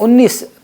19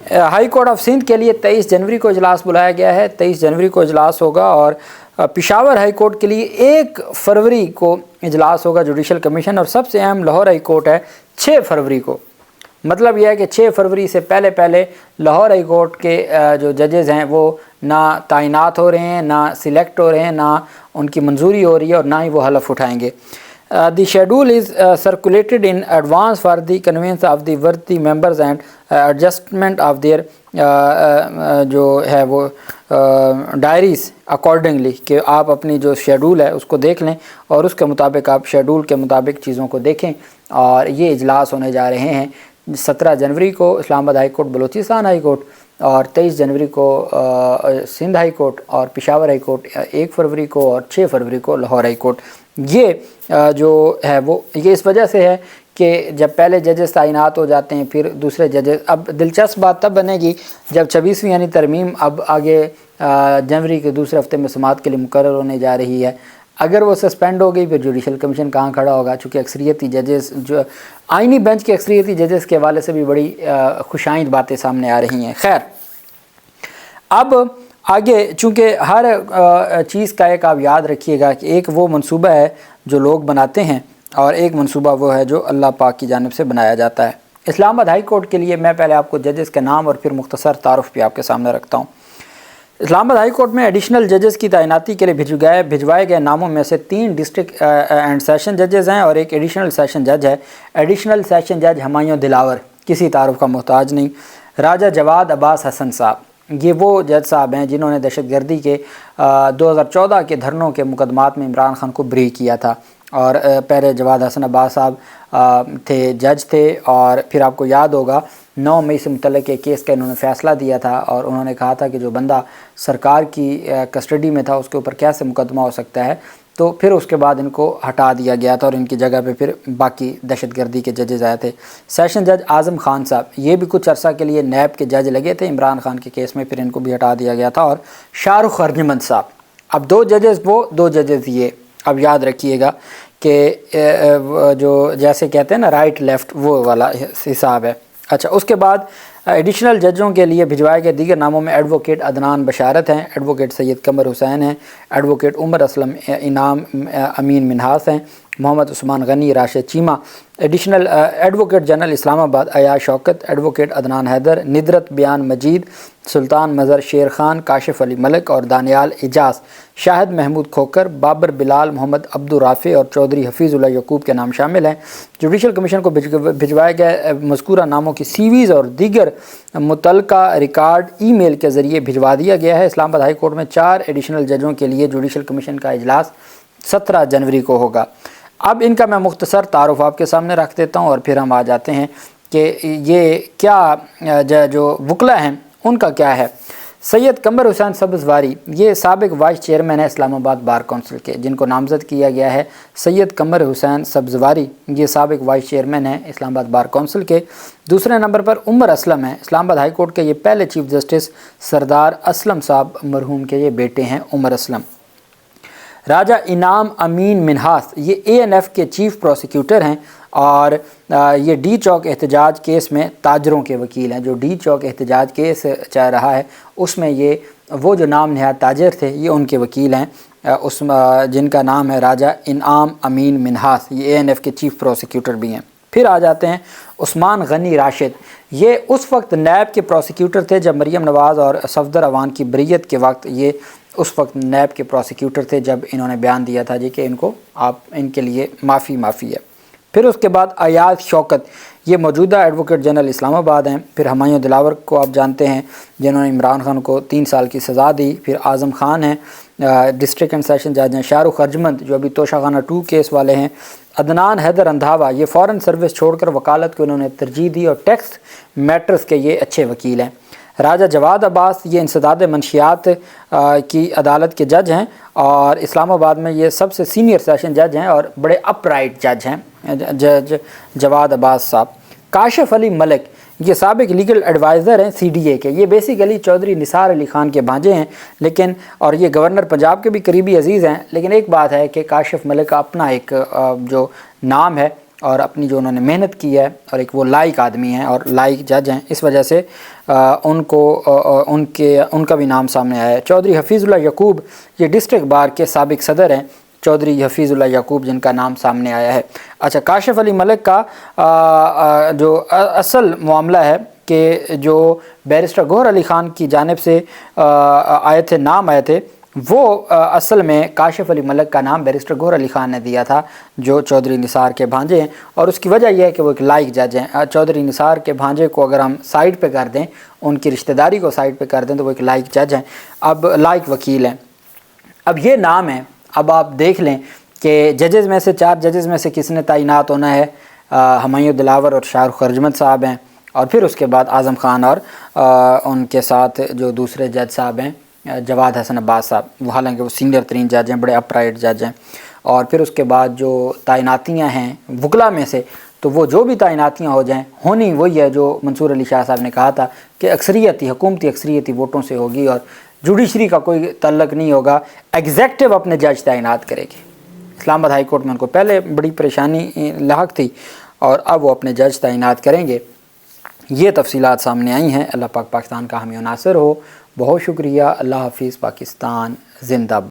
high court of Sindh کے لیے 23 جنوری کو اجلاس بلایا گیا ہے، 23 جنوری کو اجلاس ہوگا، اور پشاور ہائی کورٹ کے لیے 1 فروری کو اجلاس ہوگا جوڈیشل کمیشن، اور سب سے اہم لاہور ہائی کورٹ ہے 6 فروری کو۔ مطلب یہ ہے کہ 6 فروری سے پہلے لاہور ہائی کورٹ کے جو ججز ہیں وہ نہ تعینات ہو رہے ہیں، نہ سلیکٹ ہو رہے ہیں، نہ ان کی منظوری ہو رہی ہے، اور نہ ہی وہ حلف اٹھائیں گے۔ The schedule is circulated in advance for the convenience of the worthy members and adjustment of their جو ہے وہ ڈائریز اکارڈنگلی، کہ آپ اپنی جو شیڈول ہے اس کو دیکھ لیں اور اس کے مطابق آپ شیڈول کے مطابق چیزوں کو دیکھیں۔ اور یہ اجلاس ہونے جا رہے ہیں 17 جنوری کو اسلام آباد high court, Balochistan high court, اور 23 جنوری کو سندھ ہائی کورٹ، اور پشاور ہائی کورٹ 1 فروری کو، اور 6 فروری کو لاہور ہائی کورٹ۔ یہ جو ہے وہ یہ اس وجہ سے ہے کہ جب پہلے ججز تعینات ہو جاتے ہیں پھر دوسرے ججز، اب دلچسپ بات تب بنے گی جب 26ویں یعنی ترمیم اب آگے جنوری کے دوسرے ہفتے میں سماعت کے لیے مقرر ہونے جا رہی ہے۔ اگر وہ سسپینڈ ہو گئی پھر جوڈیشل کمیشن کہاں کھڑا ہوگا، چونکہ اکثریتی ججز جو آئینی بینچ کے اکثریتی ججز کے حوالے سے بھی بڑی خوشائند باتیں سامنے آ رہی ہیں۔ خیر، اب آگے چونکہ ہر چیز کا ایک آپ یاد رکھیے گا کہ ایک وہ منصوبہ ہے جو لوگ بناتے ہیں، اور ایک منصوبہ وہ ہے جو اللہ پاک کی جانب سے بنایا جاتا ہے۔ اسلام آباد ہائی کورٹ کے لیے میں پہلے آپ کو ججز کے نام اور پھر مختصر تعارف بھی آپ کے سامنے رکھتا ہوں۔ اسلام آباد ہائی کورٹ میں ایڈیشنل ججز کی تعیناتی کے لیے بھجوائے گئے ناموں میں سے 3 ڈسٹرکٹ اینڈ سیشن ججز ہیں اور ایک ایڈیشنل سیشن جج ہے۔ ایڈیشنل سیشن جج ہمایوں دلاور، کسی تعارف کا محتاج نہیں۔ راجہ جواد عباس حسن صاحب، یہ وہ جج صاحب ہیں جنہوں نے دہشت گردی کے 2014 کے دھرنوں کے مقدمات میں عمران خان کو بری کیا تھا، اور پہلے جواد حسن عباس صاحب تھے، جج تھے، اور پھر آپ کو یاد ہوگا 9 مئی سے متعلق ایک کیس کا انہوں نے فیصلہ دیا تھا، اور انہوں نے کہا تھا کہ جو بندہ سرکار کی کسٹڈی میں تھا اس کے اوپر کیسے مقدمہ ہو سکتا ہے، تو پھر اس کے بعد ان کو ہٹا دیا گیا تھا اور ان کی جگہ پہ پھر باقی دہشت گردی کے ججز آئے تھے۔ سیشن جج اعظم خان صاحب، یہ بھی کچھ عرصہ کے لیے نیب کے جج لگے تھے عمران خان کے کیس میں، پھر ان کو بھی ہٹا دیا گیا تھا۔ اور شاہ رخ ارجمند صاحب، اب 2 ججز وہ 2 ججز یہ، اب یاد رکھیے گا کہ جو جیسے کہتے ہیں نا رائٹ لیفٹ، وہ والا حساب ہے۔ اچھا، اس کے بعد ایڈیشنل ججوں کے لیے بھجوائے گئے دیگر ناموں میں ایڈوکیٹ عدنان بشارت ہیں، ایڈوکیٹ سید قمر حسین ہیں، ایڈوکیٹ عمر اسلم انعام امین منہاس ہیں، Muhammad Usman Ghani Rashid Cheema, additional advocate general Islamabad Ayaz Shaukat, advocate Adnan Haider, Nudrat Bayan Majeed, سلطان مظہر شیر خان، کاشف علی ملک اور دانیال اجاز، شاہد محمود کھوکر، بابر بلال، محمد عبدالرافع اور چودھری حفیظ اللہ یعقوب کے نام شامل ہیں۔ جوڈیشل کمیشن کو بھجوائے گئے مذکورہ ناموں کی سیویز اور دیگر متعلقہ ریکارڈ ای میل کے ذریعے بھجوا دیا گیا ہے۔ اسلام آباد ہائی کورٹ میں 4 ایڈیشنل ججوں کے لیے جوڈیشل کمیشن کا اجلاس 17 جنوری کو ہوگا۔ اب ان کا میں مختصر تعارف آپ کے سامنے رکھ دیتا ہوں اور پھر ہم آ جاتے ہیں کہ یہ کیا جو وکلا ہیں ان کا کیا ہے۔ سید قمر حسین سبزواری، یہ سابق وائس چیئرمین ہے اسلام آباد بار کونسل کے، جن کو نامزد کیا گیا ہے سید قمر حسین سبزواری، یہ سابق وائس چیئرمین ہیں اسلام آباد بار کونسل کے۔ دوسرے نمبر پر عمر اسلم ہیں، اسلام آباد ہائی کورٹ کے یہ پہلے چیف جسٹس سردار اسلم صاحب مرحوم کے یہ بیٹے ہیں عمر اسلم۔ راجہ انعام امین منہاس، یہ ANF کے چیف پروسیکیوٹر ہیں اور یہ ڈی چوک احتجاج کیس میں تاجروں کے وکیل ہیں۔ جو ڈی چوک احتجاج کیس چل رہا ہے اس میں یہ وہ جو نام نہاد تاجر تھے یہ ان کے وکیل ہیں، اس جن کا نام ہے راجہ انعام امین منہاس، یہ ANF کے چیف پروسیکیوٹر بھی ہیں۔ پھر آ جاتے ہیں عثمان غنی راشد، یہ اس وقت نیب کے پروسیکیوٹر تھے جب مریم نواز اور صفدر اوان کی بریت کے وقت، یہ اس وقت نیب کے پروسیکیوٹر تھے جب انہوں نے بیان دیا تھا جی کہ ان کے لیے معافی ہے۔ پھر اس کے بعد ایاز شوکت، یہ موجودہ ایڈوکیٹ جنرل اسلام آباد ہیں۔ پھر ہمایوں دلاور کو آپ جانتے ہیں جنہوں نے عمران خان کو 3 سال کی سزا دی۔ پھر اعظم خان ہیں، ڈسٹرکٹ اینڈ سیشن جج ہیں۔ شاہ رخ ارجمند جو ابھی توشہ خانہ 2 کیس والے ہیں۔ عدنان حیدر اندھاوا، یہ فورن سروس چھوڑ کر وکالت کو انہوں نے ترجیح دی اور ٹیکس میٹرز کے یہ اچھے وکیل ہیں۔ راجہ جواد عباس، یہ انسداد منشیات کی عدالت کے جج ہیں اور اسلام آباد میں یہ سب سے سینئر سیشن جج ہیں اور بڑے اپ رائٹ جج ہیں جج جواد عباس صاحب۔ کاشف علی ملک، یہ سابق لیگل ایڈوائزر ہیں CDA کے، یہ بیسیکلی چودھری نثار علی خان کے بھانجے ہیں، لیکن اور یہ گورنر پنجاب کے بھی قریبی عزیز ہیں، لیکن ایک بات ہے کہ کاشف ملک کا اپنا ایک جو نام ہے اور اپنی جو انہوں نے محنت کی ہے اور ایک وہ لائق آدمی ہیں اور لائق جج ہیں، اس وجہ سے ان کا بھی نام سامنے آیا ہے۔ چودھری حفیظ اللہ یعقوب یہ ڈسٹرکٹ بار کے سابق صدر ہیں، چودھری حفیظ اللہ یعقوب جن کا نام سامنے آیا ہے۔ اچھا، کاشف علی ملک کا جو اصل معاملہ ہے کہ جو بیرسٹر گوہر علی خان کی جانب سے نام آئے تھے، وہ اصل میں کاشف علی ملک کا نام بیرسٹر گوہر علی خان نے دیا تھا جو چودھری نثار کے بھانجے ہیں، اور اس کی وجہ یہ ہے کہ وہ ایک لائق جج ہیں۔ چودھری نثار کے بھانجے کو اگر ہم سائڈ پہ کر دیں، ان کی رشتہ داری کو سائڈ پہ کر دیں، تو وہ ایک لائق جج ہیں، اب لائق وکیل ہیں۔ اب یہ نام ہے، اب آپ دیکھ لیں کہ ججز میں سے 4 ججز میں سے کس نے تعینات ہونا ہے؟ ہمایوں دلاور اور شاہ رخ ارجمند صاحب ہیں، اور پھر اس کے بعد اعظم خان اور ان کے ساتھ جو دوسرے جج صاحب ہیں جواد حسن عباس صاحب، وہ حالانکہ وہ سینئر ترین جج ہیں، بڑے اپرائٹ جج ہیں۔ اور پھر اس کے بعد جو تعیناتیاں ہیں وکلا میں سے، تو وہ جو بھی تعیناتیاں ہو جائیں ہونی وہی ہے جو منصور علی شاہ صاحب نے کہا تھا کہ اکثریتی حکومتی اکثریتی ووٹوں سے ہوگی اور جوڈیشری کا کوئی تعلق نہیں ہوگا، ایگزیکٹو اپنے جج تعینات کرے گی۔ اسلام آباد ہائی کورٹ میں ان کو پہلے بڑی پریشانی لاحق تھی، اور اب وہ اپنے جج تعینات کریں گے۔ یہ تفصیلات سامنے آئی ہیں۔ اللہ پاک پاکستان کا حامی و ناصر ہو۔ بہت شکریہ۔ اللہ حافظ۔ پاکستان زندہ باد۔